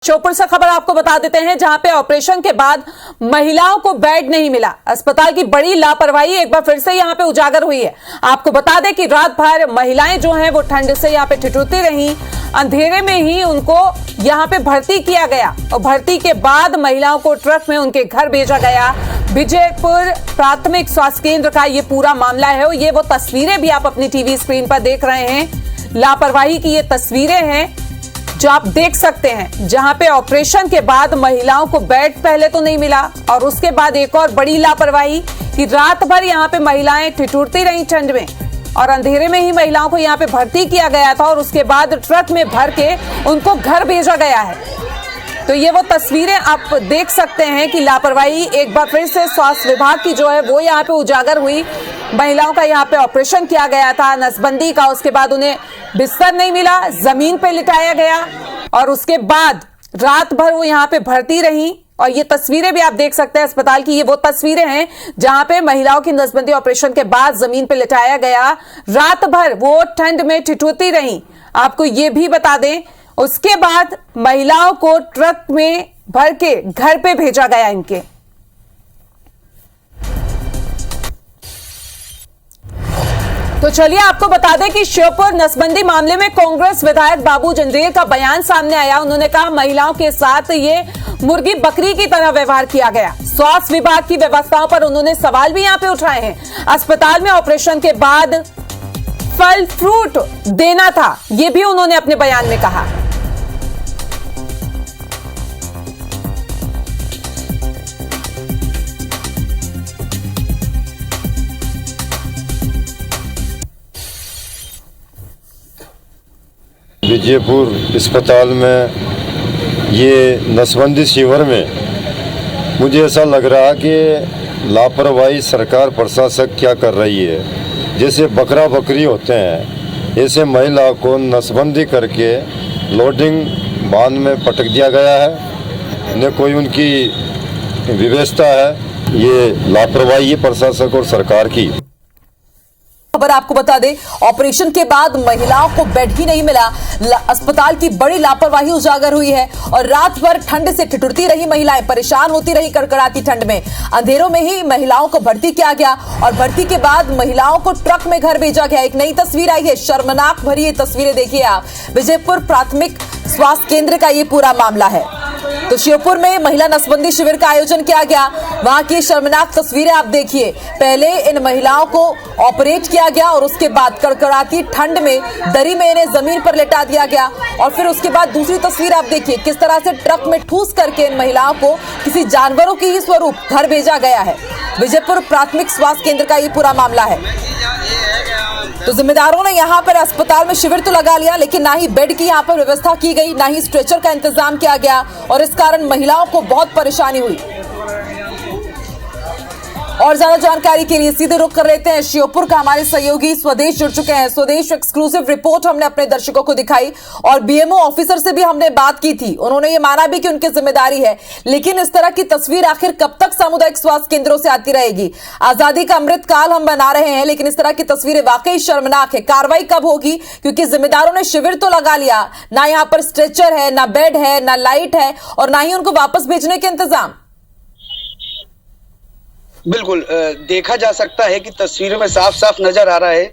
श्योपुर से खबर आपको बता देते हैं, जहां पे ऑपरेशन के बाद महिलाओं को बेड नहीं मिला। अस्पताल की बड़ी लापरवाही एक बार फिर से यहां पे उजागर हुई है। आपको बता दें कि रात भर महिलाएं जो हैं वो ठंड से यहां पे ठिठुरती रहीं। अंधेरे में ही उनको यहां पे भर्ती किया गया और भर्ती के बाद महिलाओं को ट्रक में उनके घर भेजा गया। विजयपुर प्राथमिक स्वास्थ्य केंद्र का ये पूरा मामला है और ये वो तस्वीरें भी आप अपनी टीवी स्क्रीन पर देख रहे हैं। लापरवाही की ये तस्वीरें हैं जो आप देख सकते हैं, जहां पे ऑपरेशन के बाद महिलाओं को बेड पहले तो नहीं मिला और उसके बाद एक और बड़ी लापरवाही कि रात भर यहां पे महिलाएं ठिठुरती रहीं ठंड में और अंधेरे में ही महिलाओं को यहां पे भर्ती किया गया था और उसके बाद ट्रक में भर के उनको घर भेजा गया है। तो ये वो तस्वीरें आप देख सकते हैं कि लापरवाही एक बार फिर से स्वास्थ्य विभाग की जो है वो यहाँ पे उजागर हुई। महिलाओं का यहाँ पे ऑपरेशन किया गया था नसबंदी का, उसके बाद उन्हें बिस्तर नहीं मिला, जमीन पे लिटाया गया और उसके बाद रात भर वो यहाँ पे भर्ती रही। और ये तस्वीरें भी आप देख सकते हैं अस्पताल की, ये वो तस्वीरें हैं जहां पे महिलाओं की नसबंदी ऑपरेशन के बाद जमीन पे लिटाया गया। रात भर वो ठंड में ठिठुरती रही। आपको ये भी बता दें, उसके बाद महिलाओं को ट्रक में भर के घर पे भेजा गया इनके। तो चलिए आपको बता दें कि श्योपुर नसबंदी मामले में कांग्रेस विधायक बाबू जंजीर का बयान सामने आया। उन्होंने कहा महिलाओं के साथ ये मुर्गी बकरी की तरह व्यवहार किया गया। स्वास्थ्य विभाग की व्यवस्थाओं पर उन्होंने सवाल भी यहां पे उठाए हैं। अस्पताल में ऑपरेशन के बाद फल फ्रूट देना था, ये भी उन्होंने अपने बयान में कहा। विजयपुर अस्पताल में ये नसबंदी शिविर में मुझे ऐसा लग रहा कि लापरवाही सरकार प्रशासक क्या कर रही है। जैसे बकरा बकरी होते हैं ऐसे महिला को नसबंदी करके लोडिंग वाहन में पटक दिया गया है। न कोई उनकी व्यवस्था है। ये लापरवाही है प्रशासक और सरकार की। खबर आपको बता दें, ऑपरेशन के बाद महिलाओं को बेड ही नहीं मिला। अस्पताल की बड़ी लापरवाही उजागर हुई है और रात भर ठंड से ठिठुरती रही महिलाएं, परेशान होती रही कड़कड़ाती ठंड में। अंधेरों में ही महिलाओं को भर्ती किया गया और भर्ती के बाद महिलाओं को ट्रक में घर भेजा गया। एक नई तस्वीर आई है, शर्मनाक भरी ये तस्वीरें देखिए आप। विजयपुर प्राथमिक स्वास्थ्य केंद्र का ये पूरा मामला है। तो श्योपुर में महिला नसबंदी शिविर का आयोजन किया गया। वहां की शर्मनाक तस्वीरें आप देखिए। पहले इन महिलाओं को ऑपरेट किया गया और उसके बाद कड़कड़ाती ठंड में दरी में इन्हें जमीन पर लेटा दिया गया और फिर उसके बाद दूसरी तस्वीर आप देखिए, किस तरह से ट्रक में ठूस करके इन महिलाओं को किसी जानवरों की ही स्वरूप घर भेजा गया है। विजयपुर प्राथमिक स्वास्थ्य केंद्र का ये पूरा मामला है। तो जिम्मेदारों ने यहाँ पर अस्पताल में शिविर तो लगा लिया, लेकिन ना ही बेड की यहाँ पर व्यवस्था की गई, ना ही स्ट्रेचर का इंतजाम किया गया और इस कारण महिलाओं को बहुत परेशानी हुई। और ज्यादा जानकारी के लिए सीधे रुख कर लेते हैं श्योपुर का। हमारे सहयोगी स्वदेश जुड़ चुके हैं। स्वदेश, एक्सक्लूसिव रिपोर्ट हमने अपने दर्शकों को दिखाई और बीएमओ ऑफिसर से भी हमने बात की थी। उन्होंने ये माना भी कि उनकी जिम्मेदारी है, लेकिन इस तरह की तस्वीर आखिर कब तक सामुदायिक स्वास्थ्य केंद्रों से आती रहेगी? आजादी का अमृत काल हम बना रहे हैं, लेकिन इस तरह की तस्वीरें वाकई शर्मनाक है। कार्रवाई कब होगी? क्योंकि जिम्मेदारों ने शिविर तो लगा लिया, ना यहाँ पर स्ट्रेचर है, ना बेड है, ना लाइट है और ना ही उनको वापस भेजने के इंतजाम। बिल्कुल देखा जा सकता है कि तस्वीरों में साफ साफ नजर आ रहा है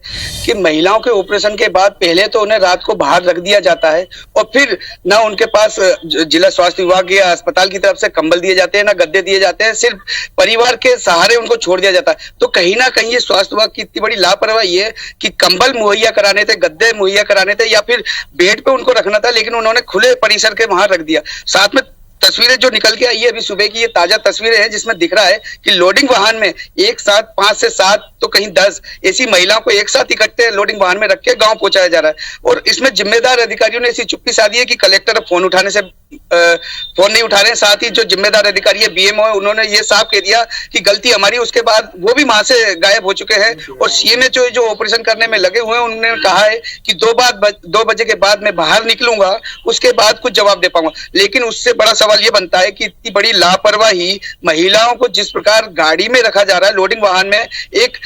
कि महिलाओं के ऑपरेशन के बाद पहले तो उन्हें रात को बाहर रख दिया जाता है और फिर ना उनके पास जिला स्वास्थ्य विभाग या अस्पताल की तरफ से कंबल दिए जाते हैं, ना गद्दे दिए जाते हैं, सिर्फ परिवार के सहारे उनको छोड़ दिया जाता है। तो कहीं ना कहीं ये स्वास्थ्य विभाग की इतनी बड़ी लापरवाही है कि कंबल मुहैया कराने थे, गद्दे मुहैया कराने थे या फिर बेड पे उनको रखना था, लेकिन उन्होंने खुले परिसर के वहां रख दिया। साथ में तस्वीरें जो निकल के आई है अभी सुबह की, ये ताजा तस्वीरें हैं जिसमें दिख रहा है कि लोडिंग वाहन में एक साथ 5 से 7 तो कहीं 10 ऐसी महिलाओं को एक साथ इकट्ठे लोडिंग वाहन में रख के गांव पहुंचाया जा रहा है। और इसमें जिम्मेदार अधिकारियों ने ऐसी चुप्पी साधी है कि कलेक्टर फोन उठाने से फोन नहीं उठा रहे हैं। साथ ही जो जिम्मेदार अधिकारी है बीएमओ है, उन्होंने ये साफ कह दिया कि गलती हमारी। उसके बाद वो भी वहां से गायब हो चुके हैं और सीएमएचओ जो ऑपरेशन करने में लगे हुए हैं उन्होंने कहा है कि 2 बजे के बाद मैं बाहर निकलूंगा, उसके बाद कुछ जवाब दे पाऊंगा। लेकिन उससे बड़ा सवाल ये बनता है कि इतनी बड़ी लापरवाही, महिलाओं को जिस प्रकार गाड़ी में रखा जा रहा है लोडिंग वाहन में। एक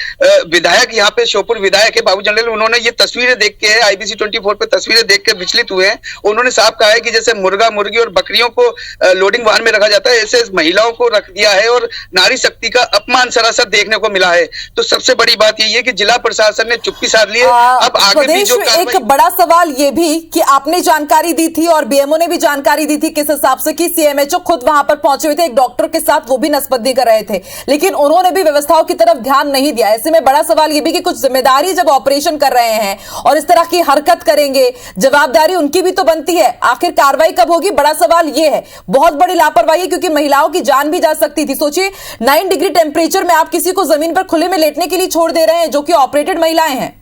विधायक यहाँ पे श्योपुर विधायक है बाबू जंजीर, उन्होंने ये तस्वीरें देख के IBC 24 पे तस्वीरें देख के विचलित हुए हैं। उन्होंने साफ कहा है कि जैसे मुर्गा मुर्गी मुर्गी और बकरियों को लोडिंग वाहन में रखा जाता है, ऐसे महिलाओं को रख दिया है और नारी शक्ति का अपमान सरासर देखने को मिला है। तो सबसे बड़ी बात यही है कि जिला प्रशासन ने चुप्पी साध ली है। अब आगे भी जो एक बड़ा सवाल ये भी कि आपने जानकारी दी थी और बीएमओ ने भी जानकारी दी थी किस हिसाब से कि सीएमएचओ खुद वहां पर पहुंचे हुए थे एक डॉक्टर के साथ, वो भी नसबंदी कर रहे थे, लेकिन उन्होंने भी व्यवस्थाओं की तरफ ध्यान नहीं दिया। ऐसे में बड़ा सवाल ये भी कि कुछ जिम्मेदारी जब ऑपरेशन कर रहे हैं और इस तरह की हरकत करेंगे, जवाबदारी उनकी भी तो बनती है। आखिर कार्रवाई कब होगी, बड़ा सवाल ये है। बहुत बड़ी लापरवाही, क्योंकि महिलाओं की जान भी जा सकती थी। सोचिए 9 डिग्री टेम्परेचर में आप किसी को जमीन पर खुले में लेटने के लिए छोड़ दे रहे हैं, जो कि ऑपरेटेड महिलाएं हैं।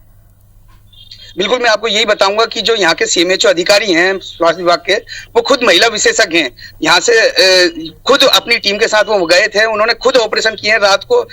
बिल्कुल, मैं आपको यही बताऊंगा कि जो यहाँ के सीएमएचओ अधिकारी हैं स्वास्थ्य विभाग के, वो खुद महिला विशेषज्ञ हैं। यहाँ से खुद अपनी टीम के साथ वो गए थे, उन्होंने खुद ऑपरेशन किए हैं, रात को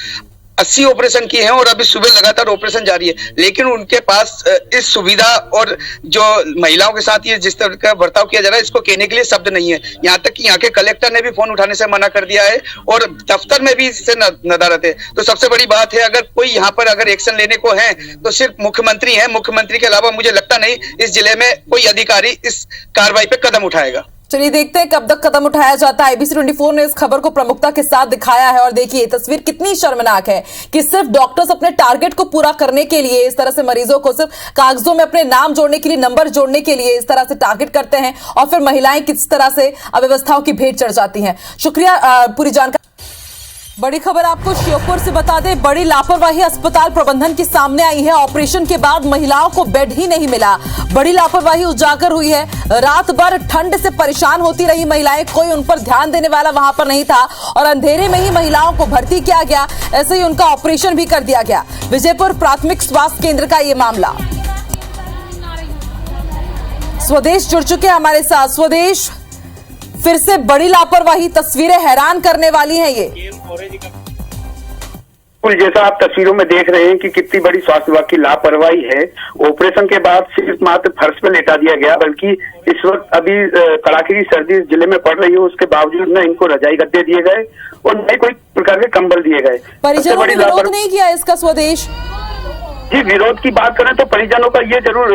80 ऑपरेशन किए हैं और अभी सुबह लगातार ऑपरेशन जारी है। लेकिन उनके पास इस सुविधा और जो महिलाओं के साथ ये जिस तरह का बर्ताव किया जा रहा है, इसको कहने के लिए शब्द नहीं है। यहाँ तक कि यहाँ के कलेक्टर ने भी फोन उठाने से मना कर दिया है और दफ्तर में भी इससे नदारत है। तो सबसे बड़ी बात है, अगर कोई यहाँ पर अगर एक्शन लेने को है तो सिर्फ मुख्यमंत्री है। मुख्यमंत्री के अलावा मुझे लगता नहीं इस जिले में कोई अधिकारी इस कार्रवाई पे कदम उठाएगा। चलिए देखते हैं कब तक कदम उठाया जाता है। ABC 24 ने इस खबर को प्रमुखता के साथ दिखाया है और देखिए तस्वीर कितनी शर्मनाक है कि सिर्फ डॉक्टर्स अपने टारगेट को पूरा करने के लिए इस तरह से मरीजों को सिर्फ कागजों में अपने नाम जोड़ने के लिए, नंबर जोड़ने के लिए इस तरह से टारगेट करते हैं और फिर महिलाएं किस तरह से अव्यवस्थाओं की भेंट चढ़ जाती हैं। शुक्रिया पूरी जानकारी। बड़ी खबर आपको श्योपुर से बता दें, बड़ी लापरवाही अस्पताल प्रबंधन की सामने आई है। ऑपरेशन के बाद महिलाओं को बेड ही नहीं मिला, बड़ी लापरवाही उजागर हुई है। रात भर ठंड से परेशान होती रही महिलाएं, कोई उन पर ध्यान देने वाला वहां पर नहीं था और अंधेरे में ही महिलाओं को भर्ती किया गया, ऐसे ही उनका ऑपरेशन भी कर दिया गया। विजयपुर प्राथमिक स्वास्थ्य केंद्र का ये मामला। स्वदेश जुड़ चुके हैं हमारे साथ। स्वदेश, फिर से बड़ी लापरवाही, तस्वीरें हैरान करने वाली हैं ये। जैसा आप तस्वीरों में देख रहे हैं कि कितनी बड़ी स्वास्थ्य विभाग की लापरवाही है। ऑपरेशन के बाद सिर्फ मात्र फर्श पे लेटा दिया गया, बल्कि इस वक्त अभी कड़ाके की सर्दी जिले में पड़ रही है, उसके बावजूद न इनको रजाई गद्दे दिए गए और न कोई प्रकार के कंबल दिए गए। परिजनों ने विरोध नहीं किया इसका? स्वदेश जी, विरोध की बात करें तो परिजनों का ये जरूर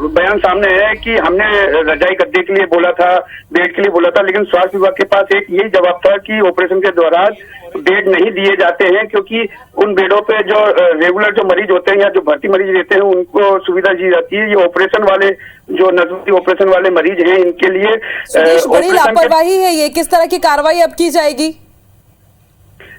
बयान सामने है कि हमने रजाई गद्दे के लिए बोला था, बेड के लिए बोला था, लेकिन स्वास्थ्य विभाग के पास एक यही जवाब था कि ऑपरेशन के दौरान बेड नहीं दिए जाते हैं, क्योंकि उन बेडों पे जो रेगुलर जो मरीज होते हैं या जो भर्ती मरीज रहते हैं उनको सुविधा दी जाती है। ये ऑपरेशन वाले जो नजदीकी ऑपरेशन वाले मरीज हैं इनके लिए बड़ी लापरवाही है ये। किस तरह की कार्रवाई अब की जाएगी?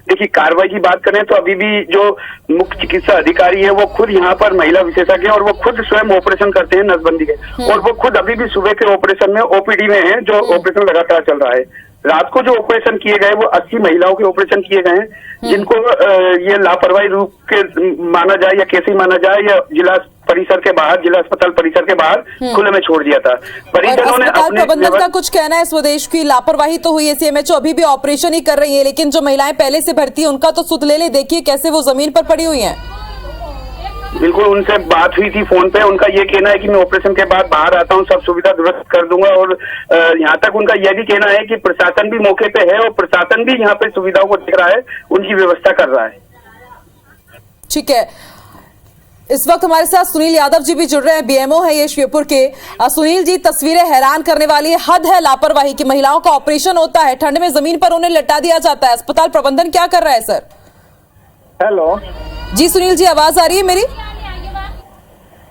देखिए, कार्रवाई की बात करें तो अभी भी जो मुख्य चिकित्सा अधिकारी है वो खुद यहाँ पर महिला विशेषज्ञ है और वो खुद स्वयं ऑपरेशन करते हैं नसबंदी के, और वो खुद अभी भी सुबह के ऑपरेशन में ओपीडी में है, जो ऑपरेशन लगातार चल रहा है। रात को जो ऑपरेशन किए गए वो 80 महिलाओं के ऑपरेशन किए गए हैं, जिनको ये लापरवाही रूप के माना जाए या कैसे माना जाए, या जिला परिसर के बाहर, जिला अस्पताल परिसर के बाहर खुले में छोड़ दिया था। परिजनों ने अपने प्रबंधन का कुछ कहना है? स्वदेश की लापरवाही तो हुई है, सीएमएचओ अभी भी ऑपरेशन ही कर रही है, लेकिन जो महिलाएं पहले से भर्ती है उनका तो सुध ले ले, देखिए कैसे वो जमीन पर पड़ी हुई है। बिल्कुल, उनसे बात हुई थी फोन पे, उनका ये कहना है कि मैं ऑपरेशन के बाद बाहर आता हूं, सब सुविधा दुरुस्त कर दूंगा, और यहाँ तक उनका यह भी कहना है कि प्रशासन भी मौके पे है और प्रशासन भी यहाँ पे सुविधाओं को देख रहा है, उनकी व्यवस्था कर रहा है। ठीक है, इस वक्त हमारे साथ सुनील यादव जी भी जुड़ रहे हैं, बीएमओ है ये श्योपुर के। सुनील जी, तस्वीरें हैरान करने वाली है, हद है लापरवाही की। महिलाओं का ऑपरेशन होता है, ठंड में जमीन पर उन्हें लटा दिया जाता है, अस्पताल प्रबंधन क्या कर रहा है सर? हेलो जी सुनील जी, आवाज आ रही है मेरी?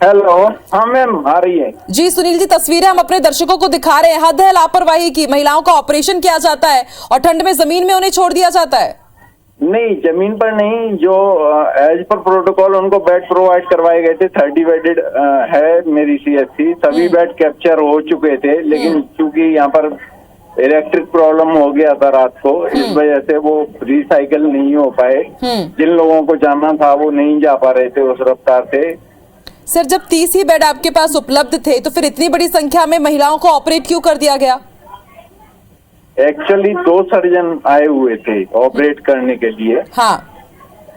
हेलो, हाँ मैम आ रही है जी। सुनील जी, तस्वीरें हम अपने दर्शकों को दिखा रहे हैं, हद है लापरवाही की। महिलाओं का ऑपरेशन किया जाता है और ठंड में जमीन में उन्हें छोड़ दिया जाता है। नहीं, जमीन पर नहीं, जो एज पर प्रोटोकॉल उनको बेड प्रोवाइड करवाए गए थे। 30 बेडेड है मेरी CHC, सभी बेड कैप्चर हो चुके थे, लेकिन चूंकि यहाँ पर इलेक्ट्रिक प्रॉब्लम हो गया था रात को, इस वजह से वो रिसाइकल नहीं हो पाए। जिन लोगों को जाना था वो नहीं जा पा रहे थे उस रफ्तार से। सर, जब 30 ही बेड आपके पास उपलब्ध थे तो फिर इतनी बड़ी संख्या में महिलाओं को ऑपरेट क्यों कर दिया गया? एक्चुअली 2 सर्जन आए हुए थे ऑपरेट करने के लिए, हाँ,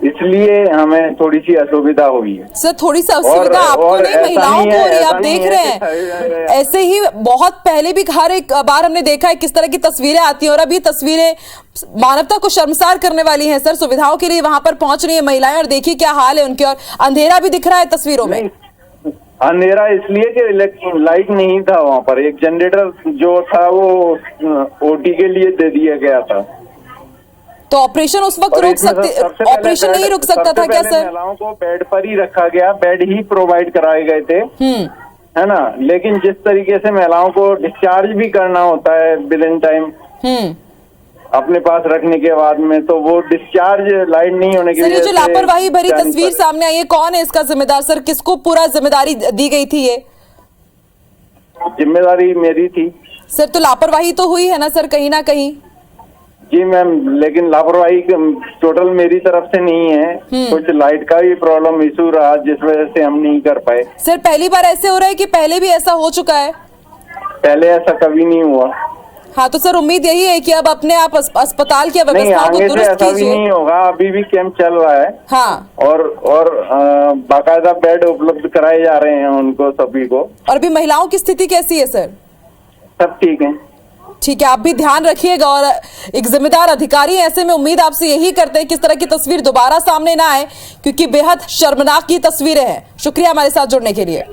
इसलिए हमें थोड़ी सी असुविधा हुई है। सर, थोड़ी सी असुविधा आपको नहीं, महिलाओं को हो रही है। आप देख रहे हैं ऐसे ही बहुत पहले भी हर एक बार हमने देखा है किस तरह की तस्वीरें आती हैं, और अब ये तस्वीरें मानवता को शर्मसार करने वाली हैं। सर, सुविधाओं के लिए वहां पर पहुंच रही है महिलाएं और देखिए क्या हाल है उनके, और अंधेरा भी दिख रहा है तस्वीरों में। अंधेरा इसलिए कि लाइट नहीं था वहाँ पर। एक जनरेटर जो था वो ओटी के लिए दे दिया गया था। तो ऑपरेशन उस वक्त और रुक इसमें सकते, सबसे पहले ऑपरेशन नहीं रुक सकता सबसे था क्या पहले सर? महिलाओं को बेड पर ही रखा गया, बेड ही प्रोवाइड कराए गए थे, है ना। लेकिन जिस तरीके से महिलाओं को डिस्चार्ज भी करना होता है विद इन टाइम अपने पास रखने के बाद में, तो वो डिस्चार्ज लाइट नहीं होने की सर, ये वजह जो से लापरवाही भरी जानी तस्वीर पड़ी। सामने आई है, कौन है इसका जिम्मेदार सर? किसको पूरा जिम्मेदारी दी गई थी ये? जिम्मेदारी मेरी थी सर, तो लापरवाही तो हुई है ना सर कहीं ना कहीं? जी मैम, लेकिन लापरवाही टोटल मेरी तरफ से नहीं है। कुछ लाइट का भी प्रॉब्लम इशू रहा जिस वजह से हम नहीं कर पाए। सर, पहली बार ऐसे हो रहा है कि पहले भी ऐसा हो चुका है? पहले ऐसा कभी नहीं हुआ। हाँ, तो सर उम्मीद यही है कि अब अपने आप अस्पताल की नहीं, व्यवस्था को आगे से दुरुस्त ऐसा भी कीजिए। नहीं होगा। अभी भी कैंप चल रहा है। हाँ, और बाकायदा बेड उपलब्ध कराए जा रहे हैं उनको सभी को। और अभी महिलाओं की स्थिति कैसी है सर? सब ठीक है। ठीक है, आप भी ध्यान रखिएगा। और एक जिम्मेदार अधिकारी हैं, ऐसे में उम्मीद आपसे यही करते हैं कि इस तरह की तस्वीर दोबारा सामने ना आए, क्योंकि बेहद शर्मनाक ये तस्वीरें हैं। शुक्रिया हमारे साथ जुड़ने के लिए।